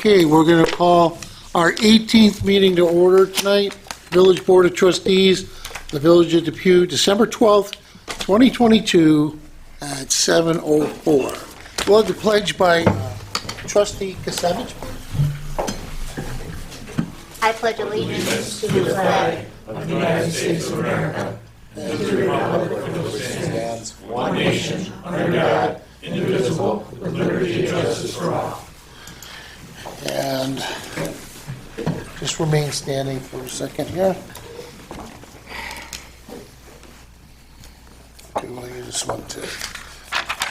Okay, we're going to call our 18th meeting to order tonight. Village Board of Trustees, the Village of Depew, December 12th, 2022 at 7:04. We'll have the pledge by Trustee Kasevich. I pledge allegiance to the flag of the United States of America and to the republic for which it stands, one nation, under God, indivisible, with liberty and justice for all. And just remain standing for a second here. Do I use this one too?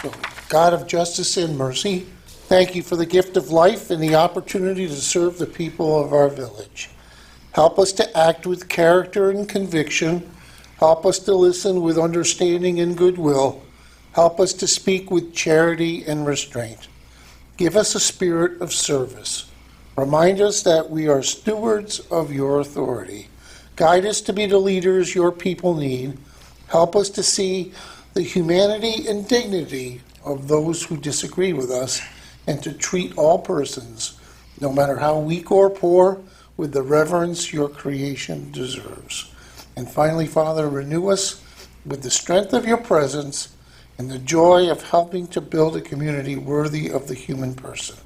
So, God of justice and mercy, thank you for the gift of life and the opportunity to serve the people of our village. Help us to act with character and conviction. Help us to listen with understanding and goodwill. Help us to speak with charity and restraint. Give us a spirit of service. Remind us that we are stewards of your authority. Guide us to be the leaders your people need. Help us to see the humanity and dignity of those who disagree with us and to treat all persons, no matter how weak or poor, with the reverence your creation deserves. And finally, Father, renew us with the strength of your presence and the joy of helping to build a community worthy of the human person.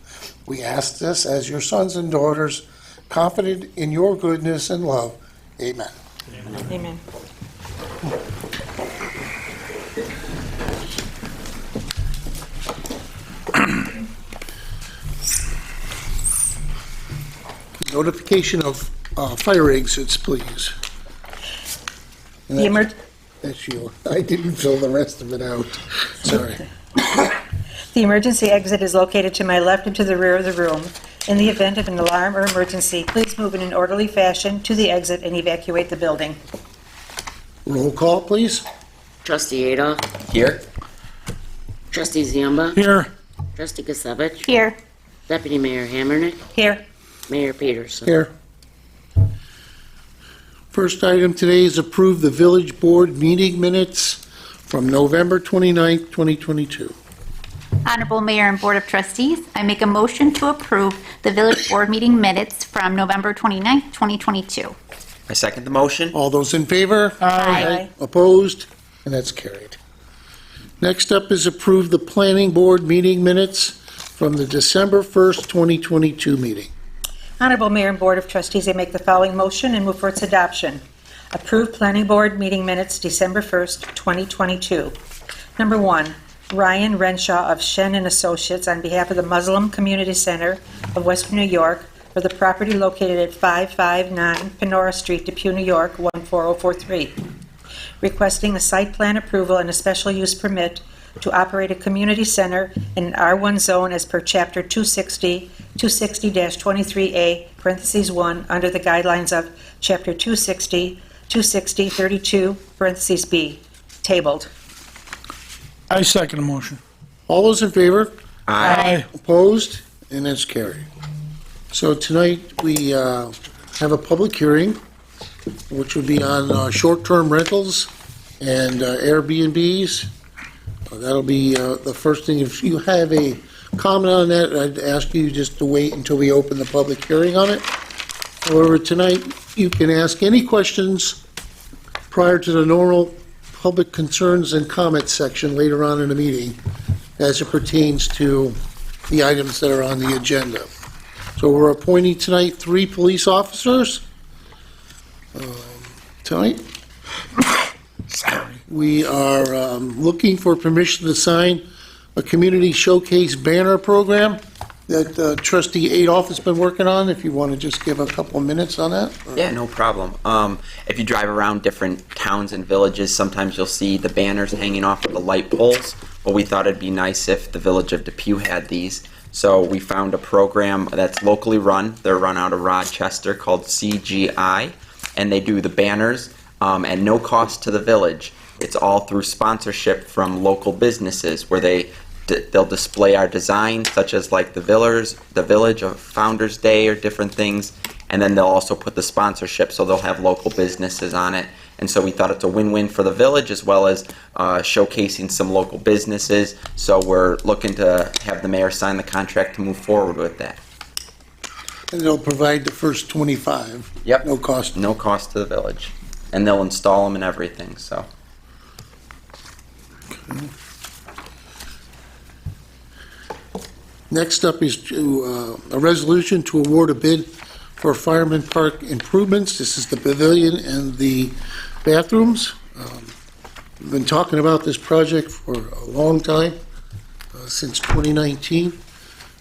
We ask this as your sons and daughters, confident in your goodness and love. Amen. Amen. Notification of fire exits, please. That's you. I didn't fill the rest of it out. Sorry. The emergency exit is located to my left and to the rear of the room. In the event of an alarm or emergency, please move in an orderly fashion to the exit and evacuate the building. Roll call, please. Trustee Ada. Here. Trustee Ziamba. Here. Trustee Kasevich. here. Deputy Mayor Hammernick. Here. Mayor Peterson. Here. First item today is approve the village board meeting minutes from November 29th, 2022. Honorable Mayor and Board of Trustees, I make a motion to approve the village board meeting minutes from November 29th, 2022. I second the motion. All those in favor? Aye. Opposed? And that's carried. Next up is approve the planning board meeting minutes from the December 1st, 2022 meeting. Honorable Mayor and Board of Trustees, I make the following motion and move for its adoption. Approve Planning Board meeting minutes December 1st, 2022. Number 1, Ryan Renshaw of Shen and Associates on behalf of the Muslim Community Center of Western New York for the property located at 559 Panora Street, Depew, New York, 14043. Requesting a site plan approval and a special use permit to operate a community center in an R1 zone as per Chapter 260, 260-23A, parentheses 1, under the guidelines of Chapter 260, 260-32, parentheses B, tabled. I second the motion. All those in favor? Aye. Opposed? And that's carried. So tonight we have a public hearing, which would be on short-term rentals and Airbnbs. That'll be the first thing. If you have a comment on that, I'd ask you just to wait until we open the public hearing on it. However, tonight you can ask any questions prior to the normal public concerns and comments section later on in the meeting as it pertains to the items that are on the agenda. So we're appointing tonight 3 police officers. Tonight we are looking for permission to sign a community showcase banner program that Trustee Adolph has been working on. If you want to just give a couple of minutes on that. Yeah, no problem. If you drive around different towns and villages, sometimes you'll see the banners hanging off of the light poles. Well, we thought it'd be nice if the village of Depew had these. So we found a program that's locally run. They're run out of Rochester called CGI, and they do the banners at no cost to the village. It's all through sponsorship from local businesses where they'll display our design, such as like the village of Founders Day or different things, and then they'll also put the sponsorship, so they'll have local businesses on it. And so we thought it's a win-win for the village as well as showcasing some local businesses. So we're looking to have the mayor sign the contract to move forward with that. And they'll provide the first 25. Yep. No cost. No cost to the village. And they'll install them and everything, so. Next up is a resolution to award a bid for Fireman Park improvements. This is the pavilion and the bathrooms. We've been talking about this project for a long time, since 2019.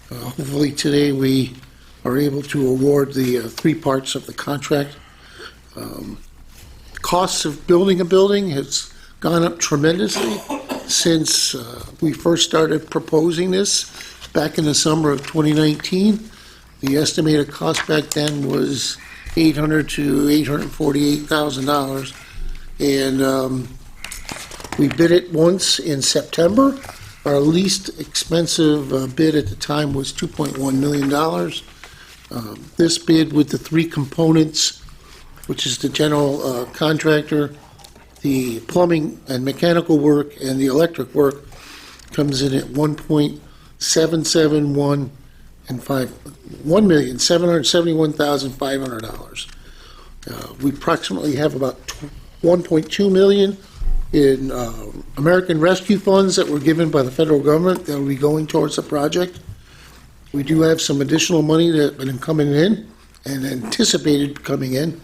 Hopefully today we are able to award the three parts of the contract. Costs of building a building has gone up tremendously since we first started proposing this back in the summer of 2019. The estimated cost back then was $800,000 to $848,000, and we bid it once in September. Our least expensive bid at the time was $2.1 million. This bid with the three components, which is the general contractor, the plumbing and mechanical work, and the electric work, comes in at $1.771 and $1,771,500. We approximately have about $1.2 million in American Rescue funds that were given by the federal government that will be going towards the project. We do have some additional money that has been coming in and anticipated coming in,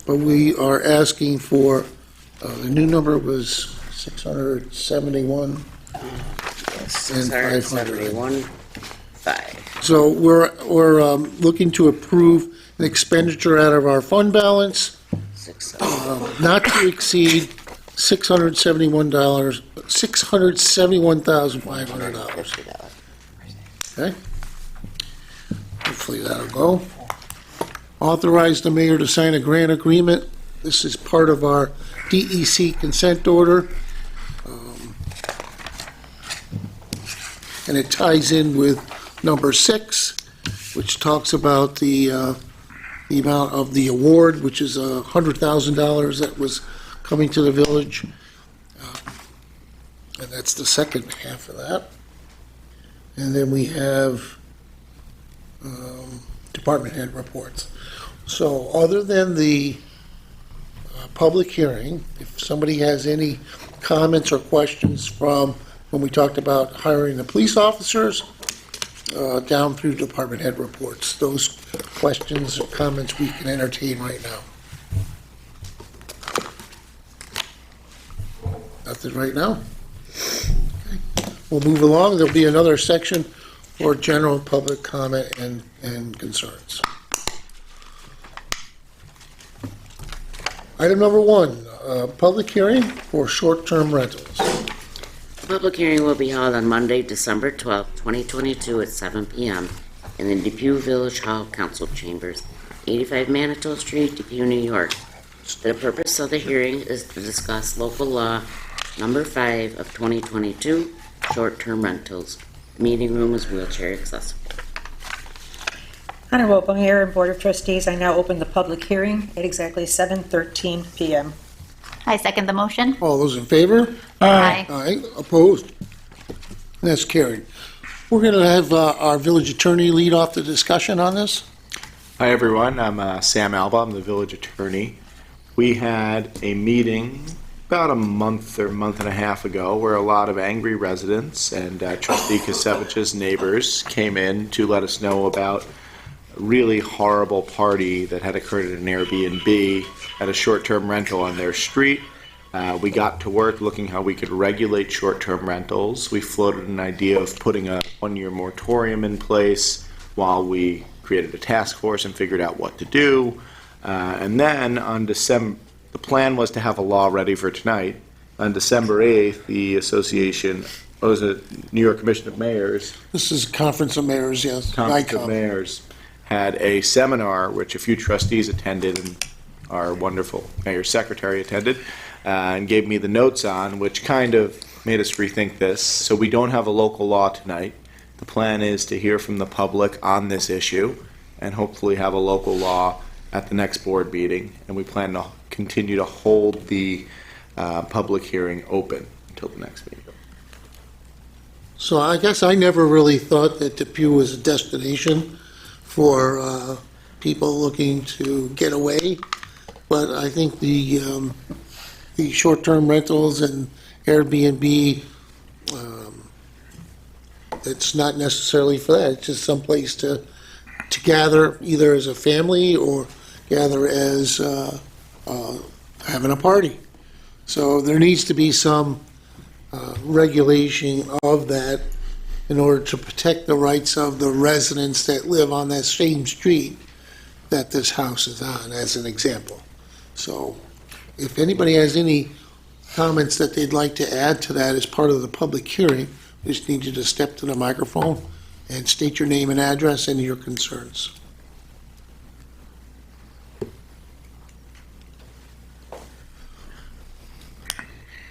but we are asking for, the new number was 671 and 500. 671,500. So we're looking to approve an expenditure out of our fund balance, not to exceed $671,500. Okay? Hopefully that'll go. Authorize the mayor to sign a grant agreement. This is part of our DEC consent order. And it ties in with number 6, which talks about the amount of the award, which is $100,000 that was coming to the village. And that's the second half of that. And then we have department head reports. So other than the public hearing, if somebody has any comments or questions from when we talked about hiring the police officers, down through department head reports, those questions or comments we can entertain right now. Nothing right now? Okay. We'll move along. There'll be another section for general public comment and concerns. Item number 1, public hearing for short-term rentals. The public hearing will be held on Monday, December 12, 2022 at 7 p.m. in the Depew Village Hall Council Chambers, 85 Manitou Street, Depew, New York. The purpose of the hearing is to discuss local law number 5 of 2022, short-term rentals. The meeting room is wheelchair accessible. Honorable Mayor and Board of Trustees, I now open the public hearing at exactly 7:13 p.m. I second the motion. All those in favor? Aye. Aye. Opposed? That's carried. We're going to have our village attorney lead off the discussion on this. Hi, everyone. I'm Sam Alba. I'm the village attorney. We had a meeting about a month or month and a half ago where a lot of angry residents and Trustee Kasevich's neighbors came in to let us know about a really horrible party that had occurred at an Airbnb at a short-term rental on their street. We got to work looking how we could regulate short-term rentals. We floated an idea of putting a one-year moratorium in place while we created a task force and figured out what to do. And then on the plan was to have a law ready for tonight. On December 8th, the New York Commission of Mayors, This is Conference of Mayors, yes. Conference of NICOM. Mayors, had a seminar which a few trustees attended and our wonderful mayor's secretary attended and gave me the notes on, which kind of made us rethink this. So we don't have a local law tonight. The plan is to hear from the public on this issue and hopefully have a local law at the next board meeting. And we plan to continue to hold the public hearing open until the next meeting. So I guess I never really thought that Depew was a destination for people looking to get away. But I think the short-term rentals and Airbnb, it's not necessarily for that. It's just some place to gather either as a family or gather as having a party. So there needs to be some regulation of that in order to protect the rights of the residents that live on that same street that this house is on, as an example. So if anybody has any comments that they'd like to add to that as part of the public hearing, we just need you to step to the microphone and state your name and address and your concerns.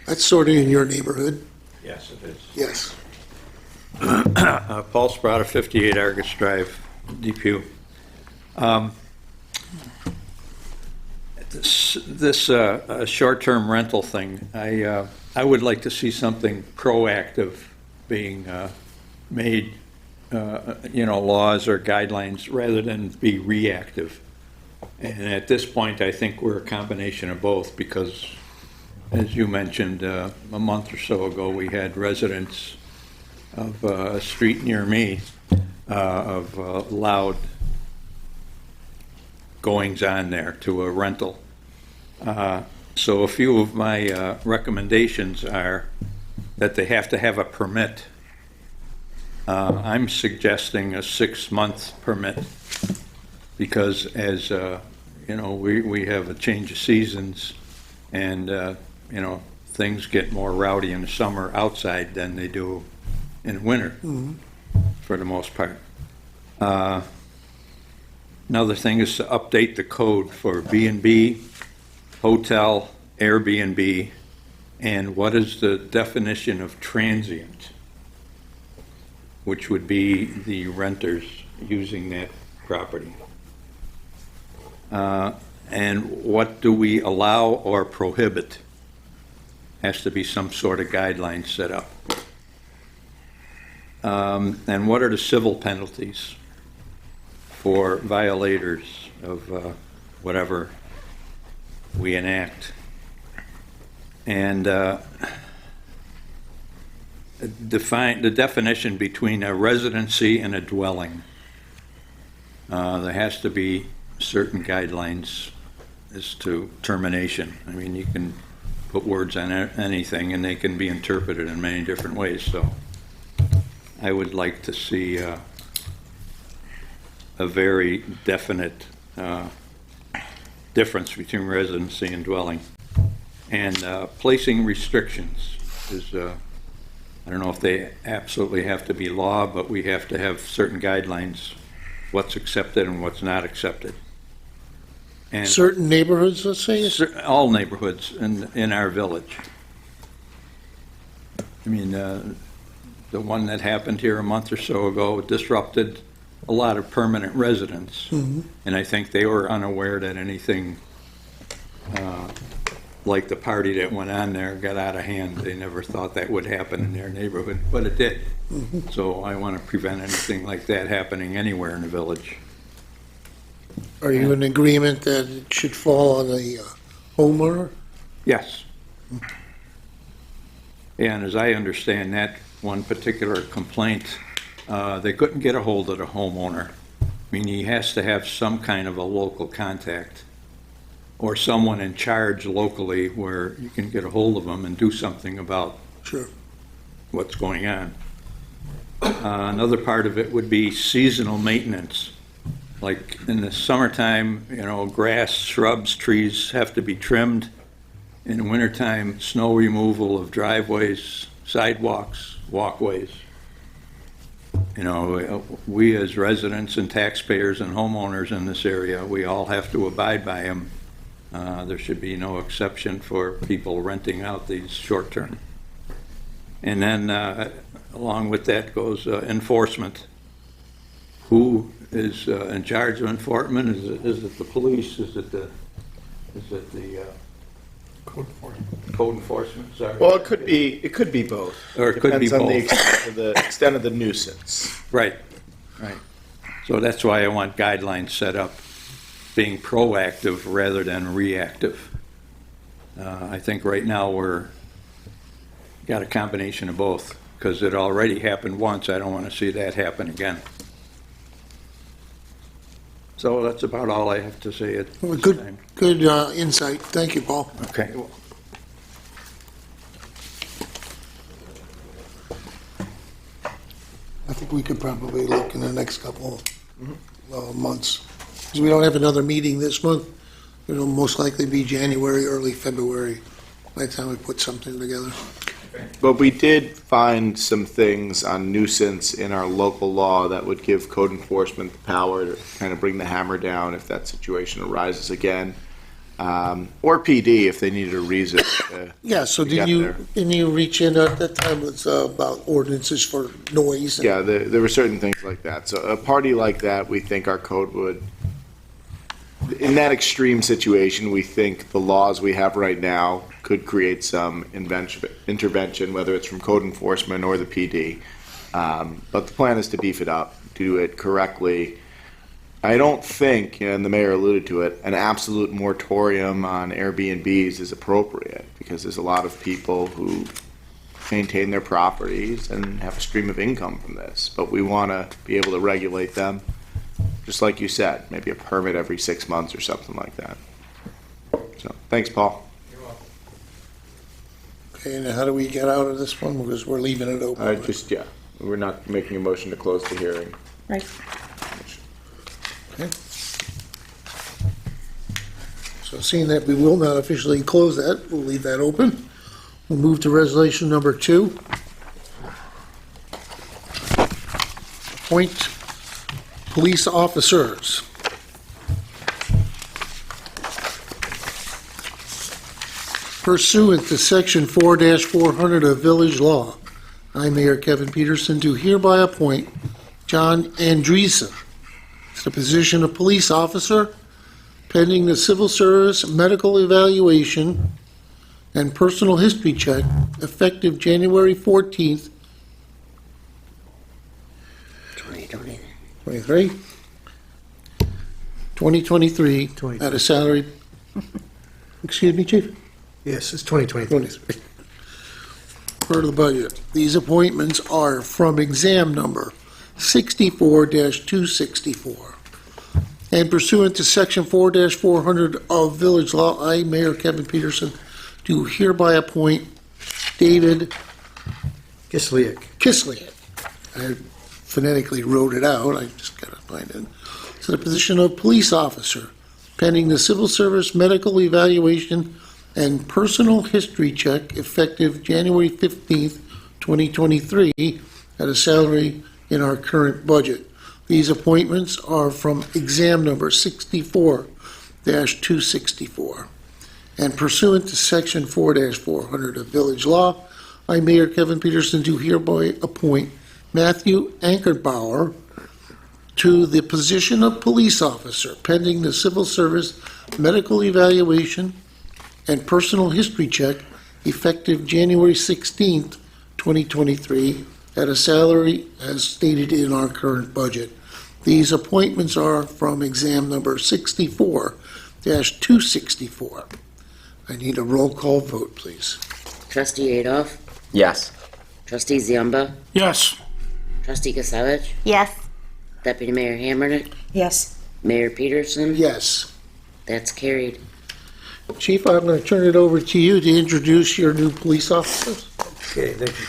That's sort of in your neighborhood. Yes, it is. Yes. Paul Sprotter, 58 Argus Drive, Depew. This short-term rental thing, I would like to see something proactive being made, laws or guidelines, rather than be reactive. And at this point, I think we're a combination of both, because, as you mentioned, a month or so ago, we had residents of a street near me of loud goings-on there to a rental. So a few of my recommendations are that they have to have a permit. I'm suggesting a 6-month permit, because as we have a change of seasons, and things get more rowdy in the summer outside than they do in winter, for the most part. Another thing is to update the code for B&B, hotel, Airbnb, and what is the definition of transient, which would be the renters using that property. And what do we allow or prohibit? Has to be some sort of guideline set up. And what are the civil penalties for violators of whatever we enact? And define the definition between a residency and a dwelling. There has to be certain guidelines as to termination. I mean, you can put words on anything, and they can be interpreted in many different ways. So I would like to see a very definite difference between residency and dwelling. And placing restrictions is, I don't know if they absolutely have to be law, but we have to have certain guidelines, what's accepted and what's not accepted. And Certain neighborhoods, let's say? all neighborhoods in our village. I mean, the one that happened here a month or so ago disrupted a lot of permanent residents. And I think they were unaware that anything like the party that went on there got out of hand. They never thought that would happen in their neighborhood, but it did. So I want to prevent anything like that happening anywhere in the village. Are you in agreement that it should fall on the homeowner? Yes. And as I understand that one particular complaint, they couldn't get a hold of the homeowner. I mean, he has to have some kind of a local contact or someone in charge locally where you can get a hold of them and do something about Sure. what's going on. Another part of it would be seasonal maintenance. Like in the summertime, grass, shrubs, trees have to be trimmed. In the wintertime, snow removal of driveways, sidewalks, walkways. We as residents and taxpayers and homeowners in this area, we all have to abide by them. There should be no exception for people renting out these short-term. And then along with that goes enforcement. Who is in charge of enforcement? Is it the police? Is it the code enforcement? Sorry. Well, it could be both. Or it could be Depends on both. the extent of the nuisance. Right. So that's why I want guidelines set up. being proactive rather than reactive. I think right now we're got a combination of both, because it already happened once. I don't want to see that happen again. So that's about all I have to say at Well, this good, time. good insight. Thank you, Paul. Okay. I think we could probably look in the next couple months. Because we don't have another meeting this month. It'll most likely be January, early February, by the time we put something together. But we did find some things on nuisance in our local law that would give code enforcement the power to kind of bring the hammer down if that situation arises again. Or PD if they needed a reason to Yeah, so to get there. didn't you reach in at that time, it was about ordinances for noise? and- Yeah, there were certain things like that. So a party like that, we think our code would, in that extreme situation, we think the laws we have right now could create some intervention, whether it's from code enforcement or the PD. But the plan is to beef it up, do it correctly. I don't think, and the mayor alluded to it, an absolute moratorium on Airbnbs is appropriate, because there's a lot of people who maintain their properties and have a stream of income from this. But we want to be able to regulate them, just like you said, maybe a permit every 6 months or something like that. So, thanks, Paul. Okay, and how do we get out of this one? Because we're leaving it open. We're not making a motion to close the hearing. Right. Okay. So seeing that we will not officially close that, we'll leave that open. We'll move to resolution number 2. Appoint police officers. Pursuant to section 4-400 of village law, I, Mayor Kevin Peterson, do hereby appoint John Andreessen to the position of police officer pending the civil service medical evaluation and personal history check effective January 14th, 2023, at a salary, excuse me, Chief? Yes, it's 2023. Per the budget. These appointments are from exam number 64-264. And pursuant to section 4-400 of village law, I, Mayor Kevin Peterson, do hereby appoint David Kislyak. I phonetically wrote it out, I just gotta find it, to the position of police officer, pending the civil service medical evaluation and personal history check effective January 15th, 2023, at a salary in our current budget. These appointments are from exam number 64-264. And pursuant to section 4-400 of village law, I, Mayor Kevin Peterson, do hereby appoint Matthew Ankerbauer to the position of police officer, pending the civil service medical evaluation and personal history check effective January 16th, 2023, at a salary as stated in our current budget. These appointments are from exam number 64-264. I need a roll call vote, please. Trustee Adolf? Yes. Trustee Ziemba? Yes. Trustee Kasavich? Yes. Deputy Mayor Hammernick? Yes. Mayor Peterson? Yes. That's carried. Chief, I'm going to turn it over to you to introduce your new police officers. Okay, thank you.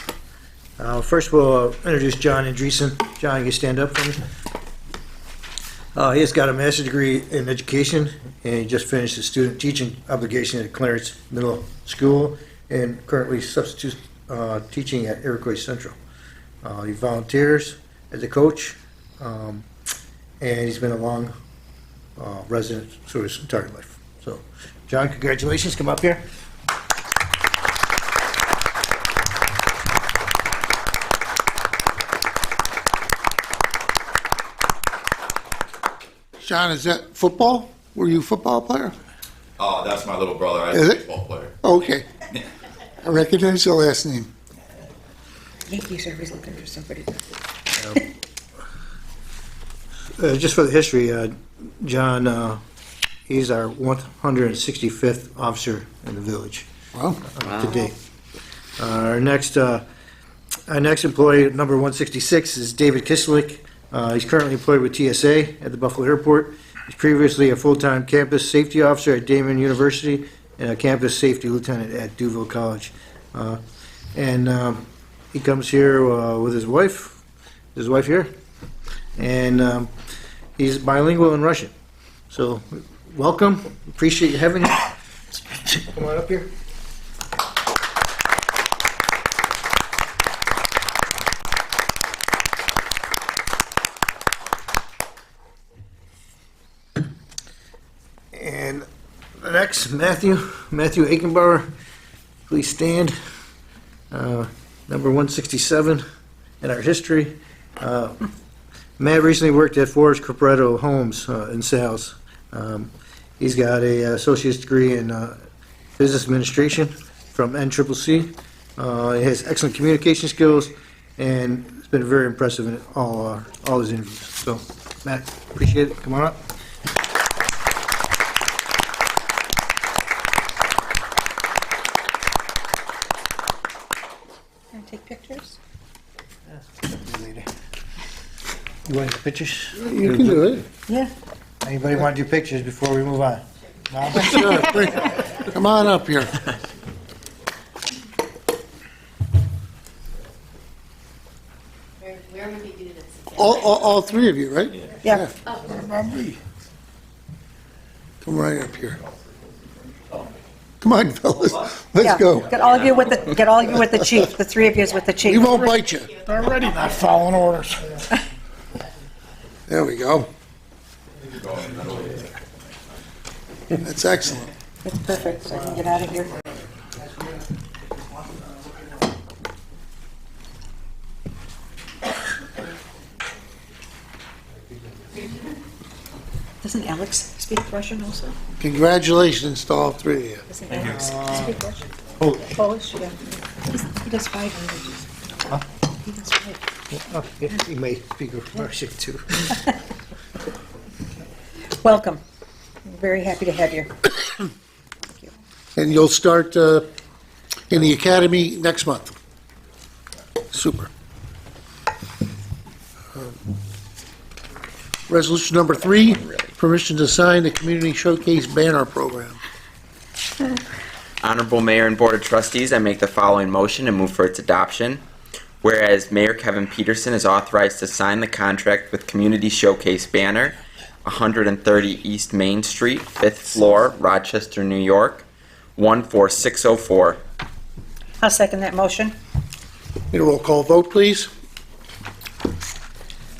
First, we'll introduce John Andreessen. John, you stand up for me. He has got a master's degree in education, and he just finished his student teaching obligation at Clarence Middle School, and currently substitute teaching at Iroquois Central. He volunteers as a coach, and he's been a long resident through his entire life. So, John, congratulations. Come up here. John, is that football? Were you a football player? Oh, that's my little brother. I'm Is a it? baseball player. Okay. I recognize the last name. Yankees are always looking for somebody. Just for the history, John He's our 165th officer in the village Well, to date. Our next employee, number 166, is David Kislik. He's currently employed with TSA at the Buffalo Airport. He's previously a full-time campus safety officer at Damon University and a campus safety lieutenant at Duville College. He comes here with his wife here, and he's bilingual in Russian. So, welcome. Appreciate you having you. Come on up here. And the next, Matthew Aikenbauer, please stand. Number 167 in our history. Matt recently worked at Forrest Corporato Homes in sales. He's got a associate's degree in business administration from NCCC. He has excellent communication skills and has been very impressive in all his interviews. So, Matt, appreciate it. Come on up. Can I take pictures? You want to get pictures? you can do it. Yeah. Anybody want to do pictures before we move on? No? Sure, come on up here. Where would we do this? All three of you, right? Yeah. Come right up here. Come on, fellas, let's Yeah. go. Get all of you with the chief. The three of you is with the We chief. won't bite you. Already not following orders. There we go. That's excellent. That's perfect, so I can get out of here. Doesn't Alex speak Russian also? Congratulations to all three of you. Doesn't Alex speak Russian? Polish, yeah. He does 5 languages. He does 5. Oh, yeah, he may speak Russian too. Welcome. I'm very happy to have you. And you'll start in the academy next month. Super. Resolution number 3, permission to sign the Community Showcase Banner Program. Honorable Mayor and Board of Trustees, I make the following motion and move for its adoption. Whereas Mayor Kevin Peterson is authorized to sign the contract with Community Showcase Banner, 130 East Main Street, 5th floor, Rochester, New York, 14604. I'll second that motion. Need a roll call vote, please?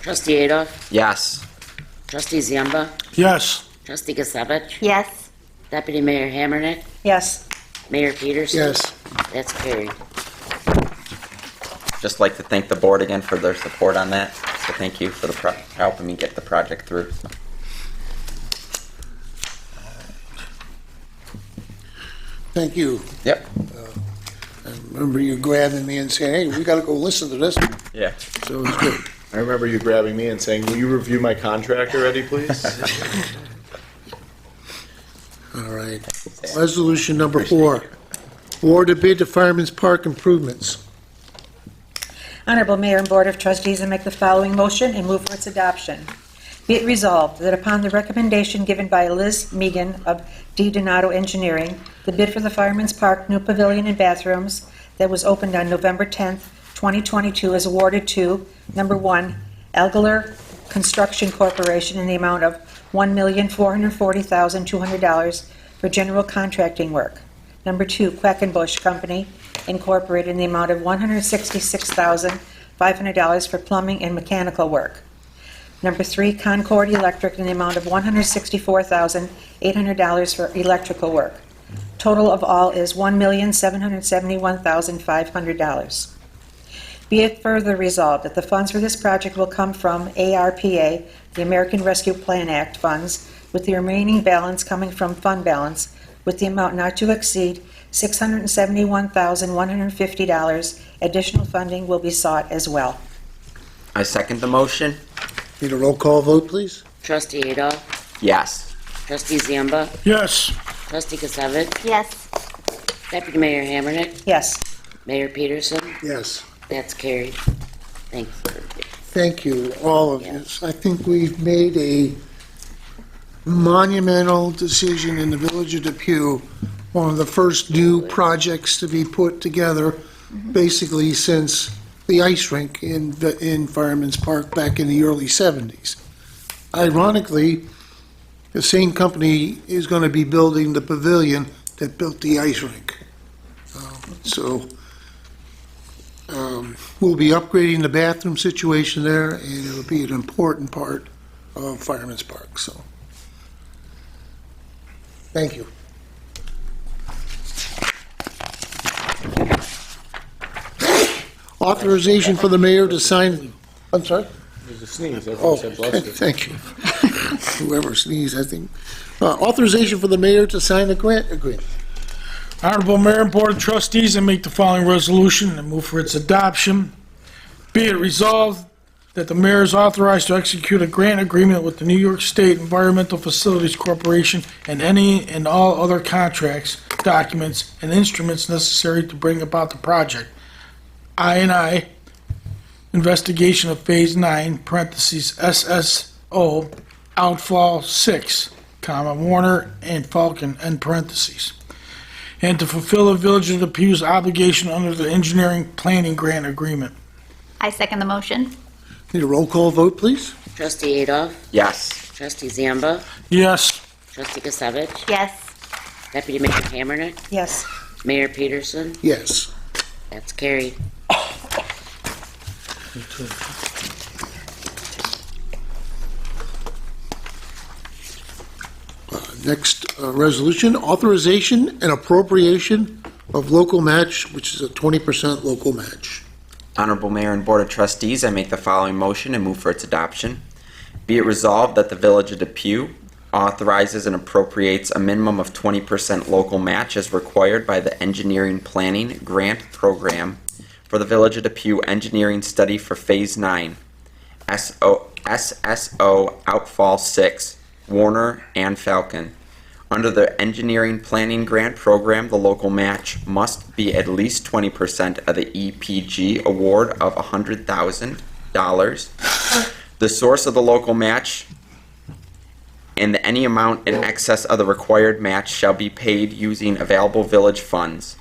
Trustee Adolph? Yes. Trustee Ziemba? Yes. Trustee Gisevich? Yes. Deputy Mayor Hammernick? Yes. Mayor Peterson? Yes. That's carried. Just like to thank the board again for their support on that. So thank you for helping me get the project through. Thank you. Yep. I remember you grabbing me and saying, hey, we got to go listen to this. Yeah. So it's good. I remember you grabbing me and saying, will you review my contract already, please? All right. Resolution number 4, award to bid to Fireman's Park improvements. Honorable Mayor and Board of Trustees, I make the following motion and move for its adoption. Be it resolved that upon the recommendation given by Liz Megan of D. Donato Engineering, the bid for the Fireman's Park new pavilion and bathrooms that was opened on November 10th, 2022 is awarded to, number 1, Algeler Construction Corporation in the amount of $1,440,200 for general contracting work. Number 2, Quackenbush Company Incorporated in the amount of $166,500 for plumbing and mechanical work. Number 3, Concord Electric in the amount of $164,800 for electrical work. Total of all is $1,771,500. Be it further resolved that the funds for this project will come from ARPA, the American Rescue Plan Act funds, with the remaining balance coming from fund balance, with the amount not to exceed $671,150. Additional funding will be sought as well. I second the motion. Need a roll call vote, please? Trustee Adolph? Yes. Trustee Ziemba, Yes. Trustee Kasevich, Yes. Deputy Mayor Hammernick, Yes. Mayor Peterson. Yes. That's carried. Thanks. Thank you, all of you. I think we've made a monumental decision in the village of Depew, one of the first new projects to be put together, basically since the ice rink in Fireman's Park back in the early 70s. Ironically, the same company is going to be building the pavilion that built the ice rink. We'll be upgrading the bathroom situation there, and it'll be an important part of Fireman's Park, so. Thank you. Authorization for the mayor to sign, I'm sorry? There's a sneeze. Oh, thank you. Whoever sneezed, I think. Authorization for the mayor to sign a grant agreement. Honorable Mayor and Board of Trustees, I make the following resolution and move for its adoption. Be it resolved that the mayor is authorized to execute a grant agreement with the New York State Environmental Facilities Corporation and any and all other contracts, documents, and instruments necessary to bring about the project. I investigation of Phase 9, parentheses, SSO, outfall 6, comma, Warner and Falcon, end parentheses. And to fulfill the Village of Depew's obligation under the engineering planning grant agreement. I second the motion. Need a roll call vote, please? Trustee Adolph, Yes. Trustee Ziemba, Yes. Trustee Kasevich, Yes. Deputy Mayor Hammernick, Yes. Mayor Peterson. Yes. That's carried. Next resolution, authorization and appropriation of local match, which is a 20% local match. Honorable Mayor and Board of Trustees, I make the following motion and move for its adoption. Be it resolved that the Village of Depew authorizes and appropriates a minimum of 20% local match as required by the Engineering Planning Grant Program for the Village of Depew Engineering Study for Phase 9, SSO Outfall 6, Warner and Falcon. Under the Engineering Planning Grant Program, the local match must be at least 20% of the EPG award of $100,000. The source of the local match and any amount in excess of the required match shall be paid using available village funds.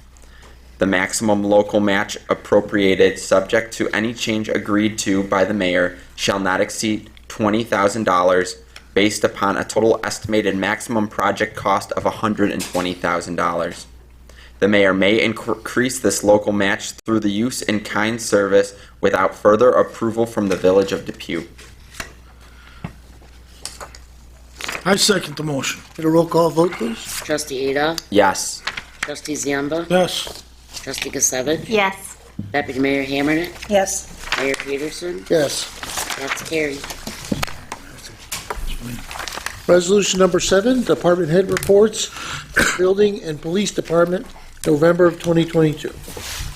The maximum local match appropriated, subject to any change agreed to by the mayor, shall not exceed $20,000 based upon a total estimated maximum project cost of $120,000. The mayor may increase this local match through the use in kind service without further approval from the Village of Depew. I second the motion. Need a roll call vote, please? Trustee Adolph, Yes. Trustee Ziemba, Yes. Trustee Kasevich, Yes. Deputy Mayor Hammernick, Yes. Mayor Peterson. Yes. That's carried. Resolution number 7, department head reports, building and police department, November of 2022.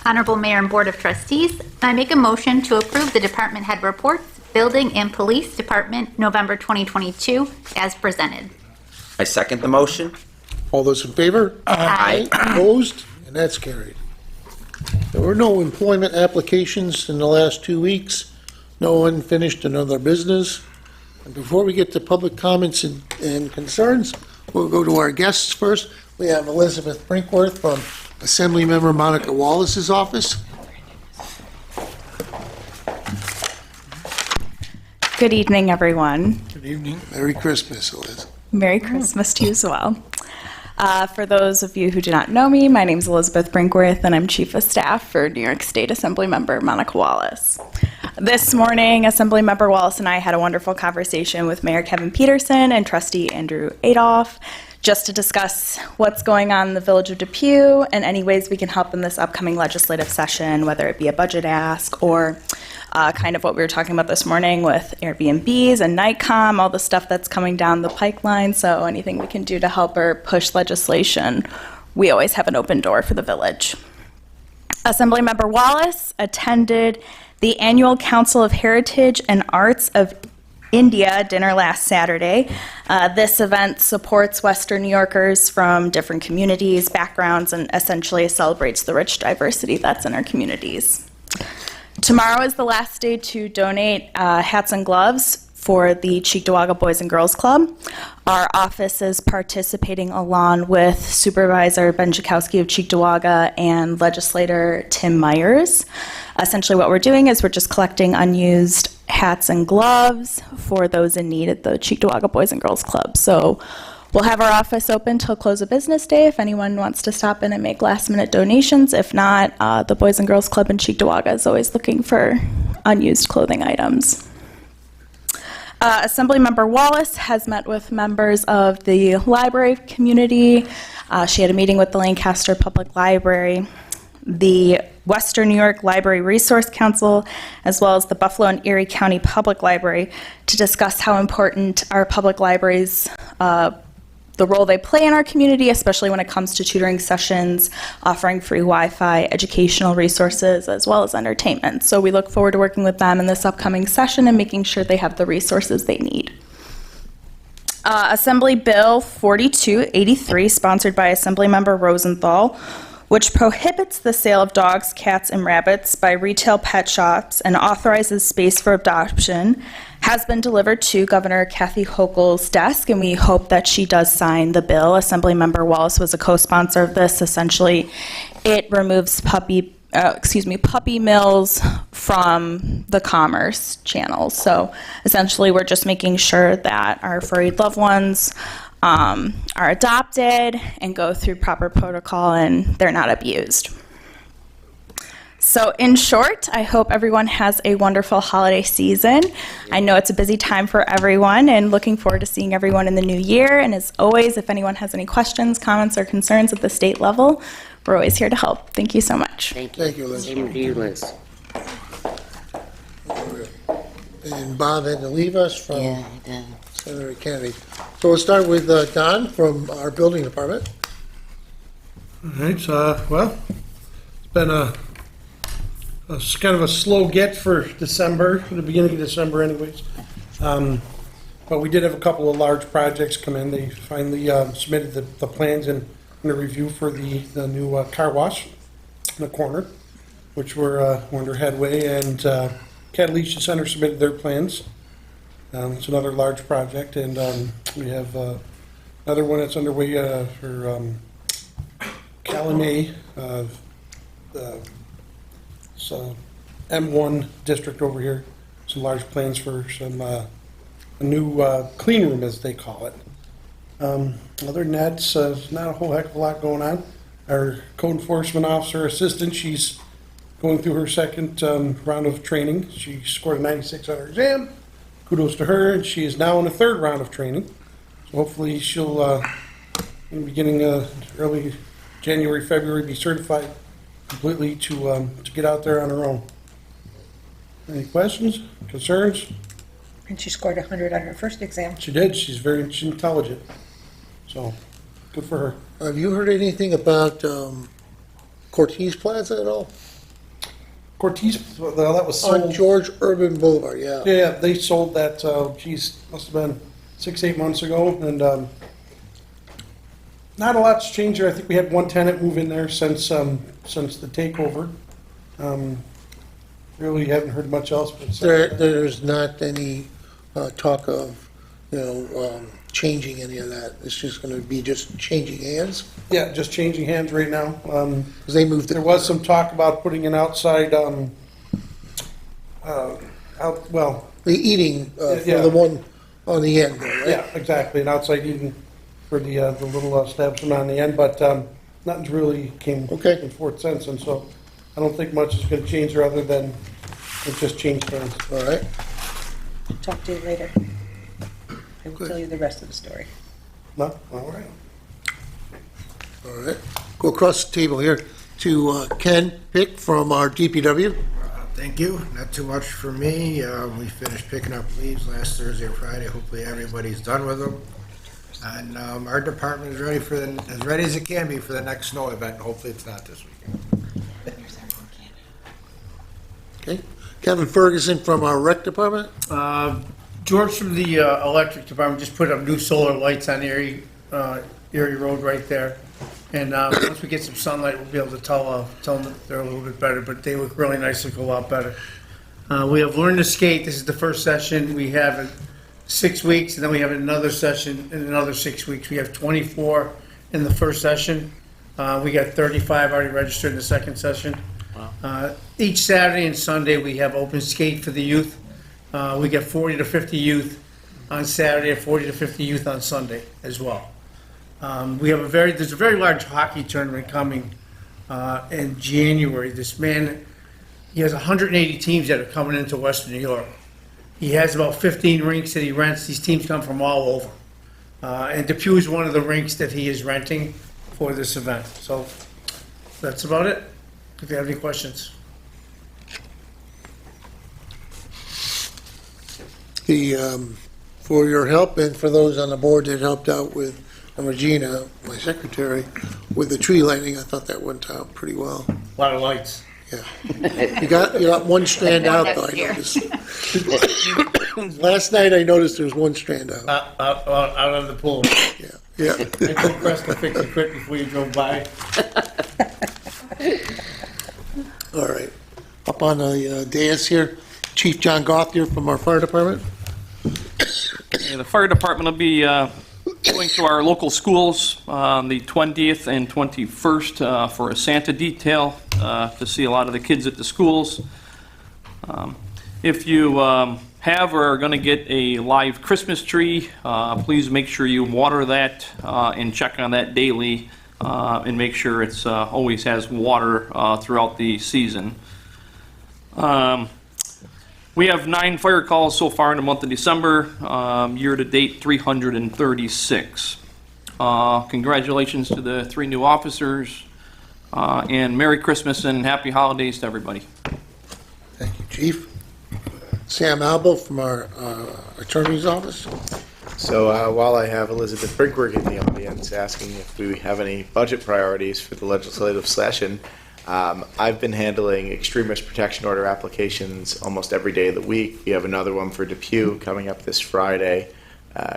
Honorable Mayor and Board of Trustees, I make a motion to approve the department head reports, Building and Police Department, November 2022, as presented. I second the motion. All those in favor? Aye. Opposed? And that's carried. There were no employment applications in the last 2 weeks. No one finished another business. And before we get to public comments and concerns, we'll go to our guests first. We have Elizabeth Brinkworth from Assemblymember Monica Wallace's office. Good evening, everyone. Good evening. Merry Christmas, Liz. Merry Christmas to you as well. For those of you who do not know me, my name is Elizabeth Brinkworth, and I'm Chief of Staff for New York State Assemblymember Monica Wallace. This morning, Assemblymember Wallace and I had a wonderful conversation with Mayor Kevin Peterson and Trustee Andrew Adolph, just to discuss what's going on in the Village of Depew and any ways we can help in this upcoming legislative session, whether it be a budget ask or kind of what we were talking about this morning with Airbnbs and NICOM, all the stuff that's coming down the pipeline. So anything we can do to help or push legislation, we always have an open door for the village. Assemblymember Wallace attended the annual Council of Heritage and Arts of India dinner last Saturday. This event supports Western New Yorkers from different communities, backgrounds, and essentially celebrates the rich diversity that's in our communities. Tomorrow is the last day to donate hats and gloves for the Cheektowaga Boys and Girls Club. Our office is participating along with Supervisor Ben Jakowski of Cheektowaga and Legislator Tim Myers. Essentially what we're doing is we're just collecting unused hats and gloves for those in need at the Cheektowaga Boys and Girls Club. So we'll have our office open till close of business day if anyone wants to stop in and make last-minute donations. If not, the Boys and Girls Club in Cheektowaga is always looking for unused clothing items. Assemblymember Wallace has met with members of the library community. She had a meeting with the Lancaster Public Library, the Western New York Library Resource Council, as well as the Buffalo and Erie County Public Library to discuss how important our public libraries, the role they play in our community, especially when it comes to tutoring sessions, offering free Wi-Fi, educational resources, as well as entertainment. So we look forward to working with them in this upcoming session and making sure they have the resources they need. Assembly Bill 4283, sponsored by Assemblymember Rosenthal, which prohibits the sale of dogs, cats, and rabbits by retail pet shops and authorizes space for adoption, has been delivered to Governor Kathy Hochul's desk, and we hope that she does sign the bill. Assemblymember Wallace was a co-sponsor of this. Essentially, it removes puppy mills from the commerce channels. So essentially, we're just making sure that our furry loved ones are adopted and go through proper protocol and they're not abused. So in short, I hope everyone has a wonderful holiday season. I know it's a busy time for everyone and looking forward to seeing everyone in the new year. And as always, if anyone has any questions, comments, or concerns at the state level, we're always here to help. Thank you so much. Thank you. Thank you, Liz. Same to you, Liz. And Bob had to leave us from Yeah, I did. Senator Kennedy. So we'll start with Don from our building department. All right, well, it's been a kind of a slow get for December, the beginning of December anyways. But we did have a couple of large projects come in. They finally submitted the plans and the review for the new car wash in the corner, which were under headway, and Catalysia Center submitted their plans. It's another large project, and we have another one that's underway for Calumet, so M1 district over here. Some large plans for some a new clean room, as they call it. Other than that, there's not a whole heck of a lot going on. Our code enforcement officer assistant, she's going through her second round of training. She scored a 96 on her exam. Kudos to her, and she is now in the third round of training. So hopefully she'll, in the beginning early January, February, be certified completely to get out there on her own. Any questions, concerns? And she scored 100 on her first exam. She did. She's intelligent. So, good for her. Have you heard anything about Cortez Plaza at all? Cortez, well, that was sold. On George Urban Boulevard, yeah. Yeah, they sold that, must have been 6-8 months ago, and not a lot's changed there. I think we had one tenant move in there since the takeover. Really haven't heard much else. But There's not any talk of, changing any of that. It's just going to be just changing hands. Yeah, just changing hands right now. Because they moved. There was some talk about putting an outside, The eating for Yeah. the one on the end there, right? yeah, exactly, an outside eating for the little establishment on the end, but nothing's really came forth since, and so I don't think much is going to change there other than it just changed hands. All right. Talk to you later. I will tell you the rest of the story. No? All right. All right. Go across the table here to Ken Pick from our DPW. Thank you. Not too much for me. We finished picking up leaves last Thursday or Friday. Hopefully everybody's done with them. And our department is ready as ready as it can be for the next snow event. Hopefully it's not this weekend. Okay. Kevin Ferguson from our rec department. George from the electric department just put up new solar lights on Erie Road right there. And once we get some sunlight, we'll be able to tell them that they're a little bit better, but they look really nice, look a lot better. We have Learn to Skate. This is the first session. We have it 6 weeks, and then we have another session in another 6 weeks. We have 24 in the first session. We got 35 already registered in the second session. Wow. Each Saturday and Sunday, we have open skate for the youth. We get 40 to 50 youth on Saturday and 40 to 50 youth on Sunday as well. There's a very large hockey tournament coming in January. This man, he has 180 teams that are coming into Western New York. He has about 15 rinks that he rents. These teams come from all over. And Depew is one of the rinks that he is renting for this event. So that's about it. If you have any questions. For your help and for those on the board that helped out with Regina, my secretary, with the tree lighting, I thought that went out pretty well. A lot of lights. Yeah. You got one strand out, though, I noticed. Last night, I noticed there was one strand out. Out of the pool. Yeah. I told Chris to fix it quick before you drove by. All right. Up on the dais here, Chief John Gothier from our fire department. The fire department will be going to our local schools on the 20th and 21st for a Santa detail to see a lot of the kids at the schools. If you have or are going to get a live Christmas tree, please make sure you water that and check on that daily and make sure it's always has water throughout the season. We have 9 fire calls so far in the month of December, year to date 336. Congratulations to the 3 new officers, and Merry Christmas and Happy Holidays to everybody. Thank you, Chief. Sam Alba from our attorney's office. So while I have Elizabeth Brinkworth in the audience asking if we have any budget priorities for the legislative session, I've been handling extremist protection order applications almost every day of the week. We have another one for Depew coming up this Friday.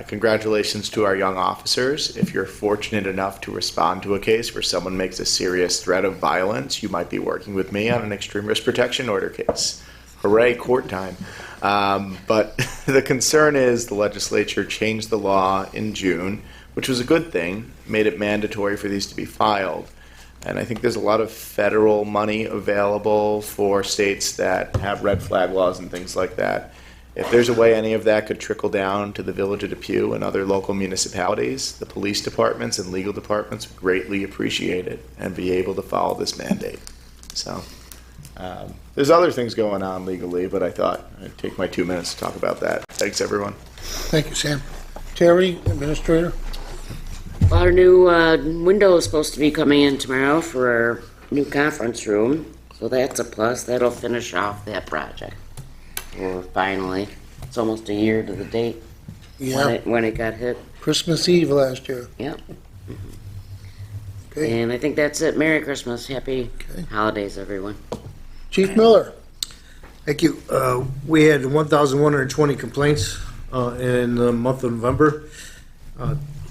Congratulations to our young officers. If you're fortunate enough to respond to a case where someone makes a serious threat of violence, you might be working with me on an extremist protection order case. Hooray, court time. But the concern is the legislature changed the law in June, which was a good thing, made it mandatory for these to be filed. And I think there's a lot of federal money available for states that have red flag laws and things like that. If there's a way any of that could trickle down to the village of Depew and other local municipalities, the police departments and legal departments would greatly appreciate it and be able to follow this mandate. So there's other things going on legally, but I thought I'd take my 2 minutes to talk about that. Thanks, everyone. Thank you, Sam. Terry, Administrator. Our new window is supposed to be coming in tomorrow for our new conference room, so that's a plus. That'll finish off that project. Or finally, it's almost a year to the date when it got hit. Christmas Eve last year. Yep. Okay. And I think that's it. Merry Christmas. Happy holidays, everyone. Chief Miller. Thank you. We had 1,120 complaints in the month of November.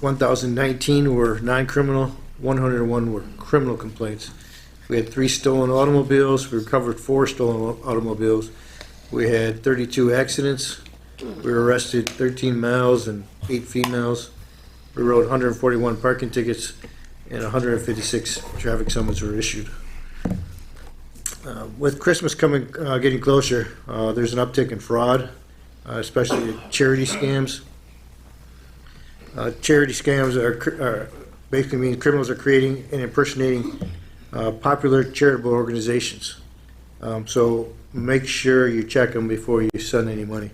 1,019 were non-criminal, 101 were criminal complaints. We had 3 stolen automobiles. We recovered 4 stolen automobiles. We had 32 accidents. We arrested 13 males and 8 females. We wrote 141 parking tickets and 156 traffic summons were issued. With Christmas getting closer, there's an uptick in fraud, especially charity scams. Charity scams are basically mean criminals are creating and impersonating popular charitable organizations. So make sure you check them before you send any money.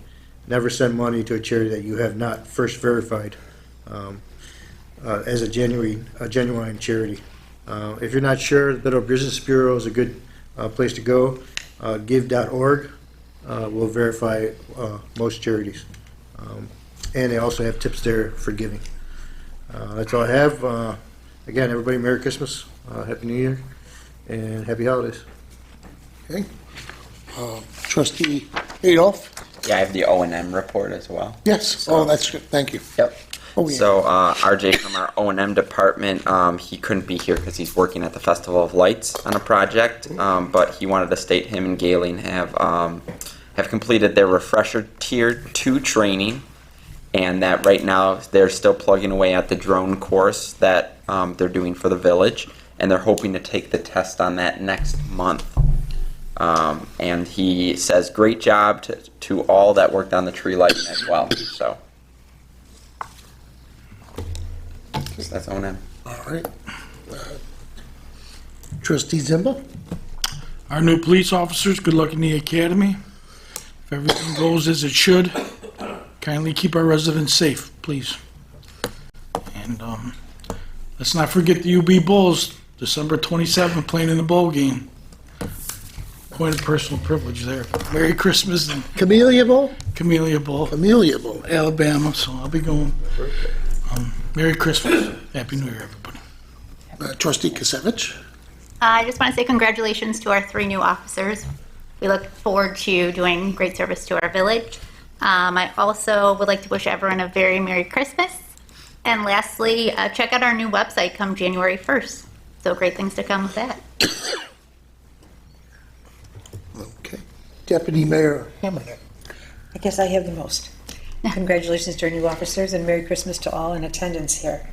Never send money to a charity that you have not first verified as a genuine charity. If you're not sure, the Better Business Bureau is a good place to go. Give.org will verify most charities. And they also have tips there for giving. That's all I have. Again, everybody, Merry Christmas, Happy New Year, and Happy Holidays. Okay. Trustee Adolph. Yeah, I have the O&M report as well. Yes, oh, that's good, thank you. Yep. Oh, yeah. So RJ from our O&M department, he couldn't be here because he's working at the Festival of Lights on a project, but he wanted to state him and Galen have completed their refresher tier 2 training, and that right now they're still plugging away at the drone course that they're doing for the village, and they're hoping to take the test on that next month. And he says great job to all that worked on the tree lighting as well. So that's O&M. All right. Trustee Zimba? Our new police officers, good luck in the academy. If everything goes as it should, kindly keep our residents safe, please. And let's not forget the UB Bulls, December 27th, playing in the bowl game. Quite a personal privilege there. Merry Christmas and Camellia Bowl? Camellia Bowl, Camellia Bowl. Alabama, so I'll be going. Merry Christmas. Happy New Year, everybody. Trustee Kasevich? I just want to say congratulations to our 3 new officers. We look forward to doing great service to our village. I also would like to wish everyone a very Merry Christmas. And lastly, check out our new website come January 1st. So great things to come with that. Okay. Deputy Mayor Hamernick? I guess I have the most. Congratulations to our new officers and Merry Christmas to all in attendance here.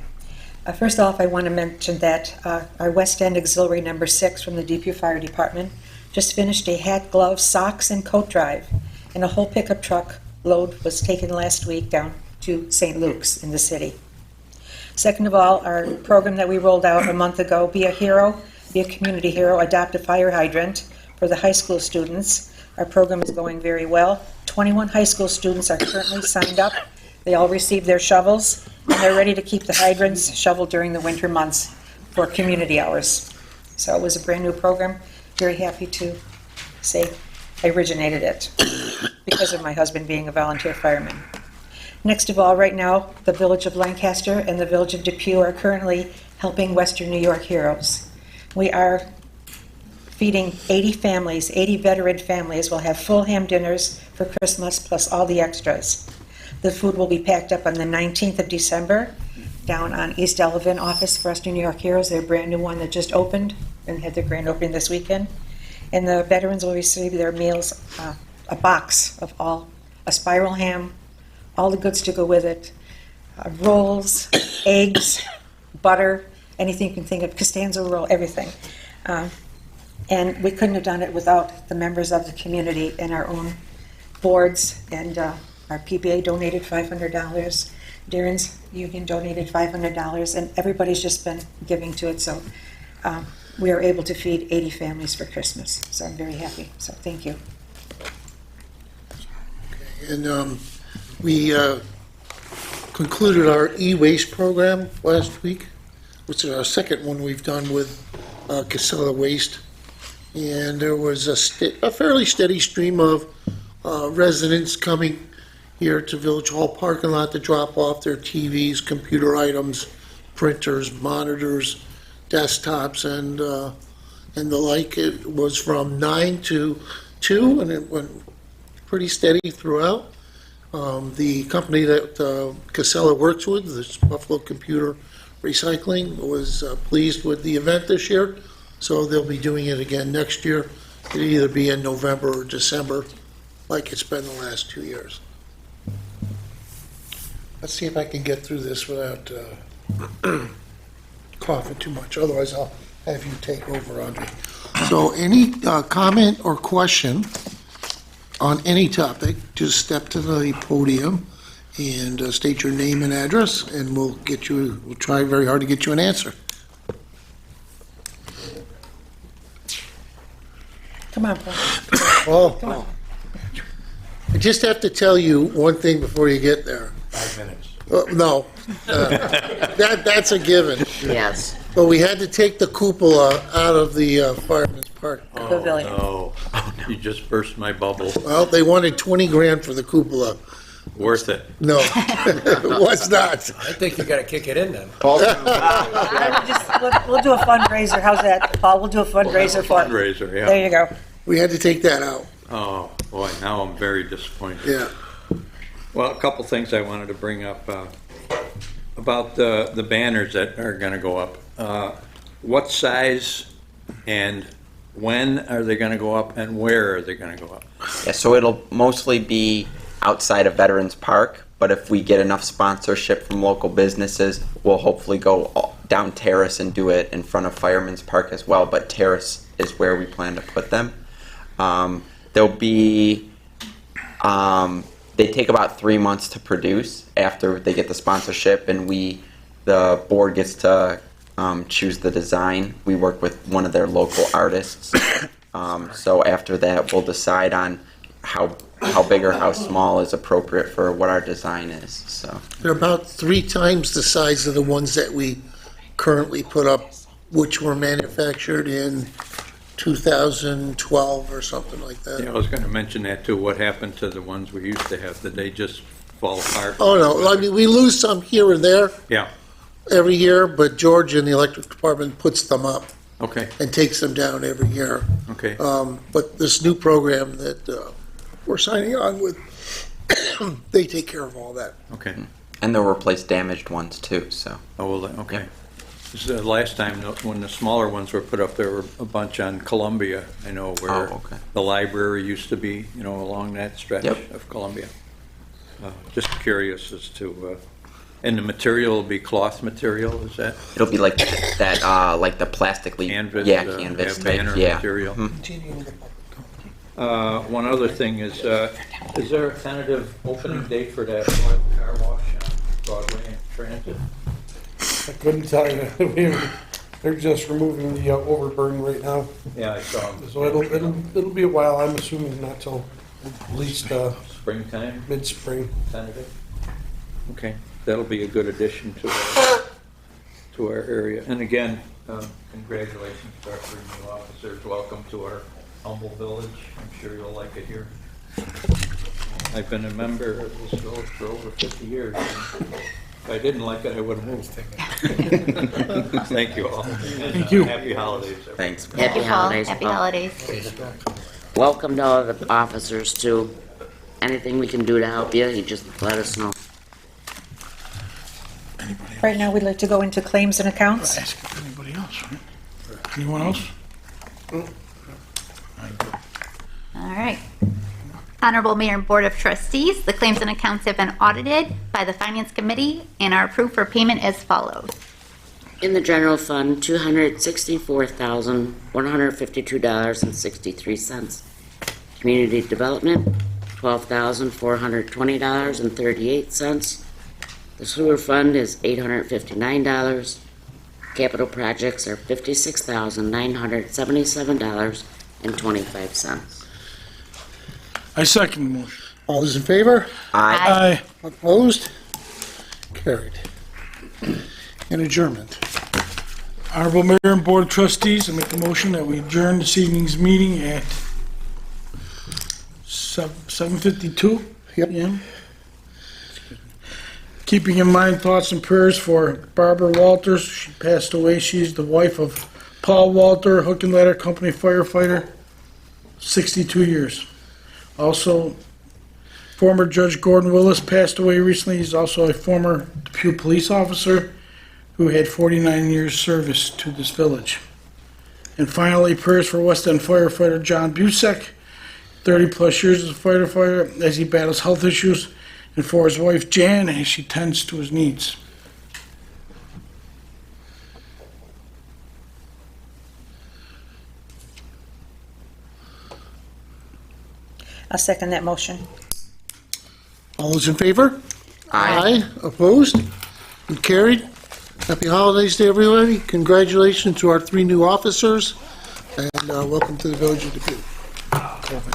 First off, I want to mention that our West End Auxiliary Number 6 from the Depew Fire Department just finished a hat, gloves, socks, and coat drive, and a whole pickup truck load was taken last week down to St. Luke's in the city. Second of all, our program that we rolled out a month ago, Be a Hero, Be a Community Hero, Adopt a Fire Hydrant for the high school students. Our program is going very well. 21 high school students are currently signed up. They all received their shovels, and they're ready to keep the hydrants shoveled during the winter months for community hours. So it was a brand-new program. Very happy to say I originated it because of my husband being a volunteer fireman. Next of all, right now, the Village of Lancaster and the Village of Depew are currently helping Western New York Heroes. We are feeding 80 families, 80 veteran families will have full ham dinners for Christmas plus all the extras. The food will be packed up on the 19th of December down on East Delavan office for Western New York Heroes, their brand new one that just opened and had their grand opening this weekend. And the veterans will receive their meals, a box of a spiral ham, all the goods to go with it, rolls, eggs, butter, anything you can think of, Costanza roll, everything. And we couldn't have done it without the members of the community and our own boards, and our PBA donated $500. Darren's union donated $500, and everybody's just been giving to it. So we are able to feed 80 families for Christmas. So I'm very happy. So thank you. And we concluded our e-waste program last week, which is our second one we've done with Casella Waste. And there was a fairly steady stream of residents coming here to Village Hall parking lot to drop off their TVs, computer items, printers, monitors, desktops, and the like. It was from 9 to 2, and it went pretty steady throughout. The company that Casella works with, this Buffalo Computer Recycling, was pleased with the event this year, so they'll be doing it again next year. It'll either be in November or December, like it's been the last 2 years. Let's see if I can get through this without coughing too much. Otherwise, I'll have you take over, Andre. So any comment or question on any topic, just step to the podium and state your name and address, and we'll try very hard to get you an answer. Come on, Paul. Well, Come on. I just have to tell you one thing before you get there. 5 minutes. No, that's a given. Yes. But we had to take the cupola out of the Fireman's Park. Pavilion. Oh, you just burst my bubble. Well, they wanted 20 grand for the cupola. Worth it. No, it was not. I think you gotta kick it in then. We'll do a fundraiser. How's that, Paul? We'll do a fundraiser for it. Fundraiser, yeah. There you go. We had to take that out. Oh, boy, now I'm very disappointed. Yeah. Well, a couple things I wanted to bring up about the banners that are going to go up. What size and when are they going to go up, and where are they going to go up? Yeah, so it'll mostly be outside of Veterans Park, but if we get enough sponsorship from local businesses, we'll hopefully go down Terrace and do it in front of Fireman's Park as well, but Terrace is where we plan to put them. They'll be, they take about 3 months to produce after they get the sponsorship, and the board gets to choose the design. We work with one of their local artists. So after that, we'll decide on how big or how small is appropriate for what our design is. So They're about 3 times the size of the ones that we currently put up, which were manufactured in 2012 or something like that. Yeah, I was going to mention that too. What happened to the ones we used to have? Did they just fall apart? Oh, no, I mean, we lose some here and there Yeah, every year, but George in the electric department puts them up okay, and takes them down every year. okay. But this new program that we're signing on with, they take care of all that. Okay. and they'll replace damaged ones too. So Oh, well, okay. This is the last time, when the smaller ones were put up, there were a bunch on Columbia, I know, where Oh, okay. the library used to be, along that stretch Yep. of Columbia. Just curious as to, and the material will be cloth material, is that it'll be like that, like the plastic leaf. canvas? Yeah, canvas type. banner Yeah. material? Mhm. One other thing is there a tentative opening date for that car wash on Broadway and Transit? I couldn't tell you. They're just removing the overburden right now. Yeah, I saw them. So it'll be a while. I'm assuming not till at least Springtime, mid-spring. tentative? Okay, that'll be a good addition to our area. And again, congratulations to our 3 new officers. Welcome to our humble village. I'm sure you'll like it here. I've been a member of this village for over 50 years. If I didn't like it, I would have moved. Thank you all. Thank you. Happy holidays. everyone. Thanks. Happy holidays. Happy Well, holidays. welcome to all the officers too. Anything we can do to help you, you just let us know. Right now, we'd like to go into claims and accounts. Ask if anybody else, right? Anyone else? All right. Honorable Mayor and Board of Trustees, the claims and accounts have been audited by the Finance Committee and are approved for payment as follows. In the general fund, $264,152.63. Community development, $12,420.38. The sewer fund is $859. Capital projects are $56,977.25. I second the motion. All those in favor? Aye. Opposed? Carried. And adjournment. Honorable Mayor and Board of Trustees, I make the motion that we adjourn this evening's meeting at 7:52 Yep. p.m. Keeping in mind thoughts and prayers for Barbara Walters. She passed away. She's the wife of Paul Walter, Hook and Ladder Company firefighter, 62 years. Also, former Judge Gordon Willis passed away recently. He's also a former Depew police officer who had 49 years service to this village. And finally, prayers for West End firefighter John Busek, 30-plus years as a firefighter, as he battles health issues, and for his wife Jan as she tends to his needs. I'll second that motion. All those in favor? Aye. Opposed? And carried. Happy holidays to everybody. Congratulations to our 3 new officers, and welcome to the Village of Depew.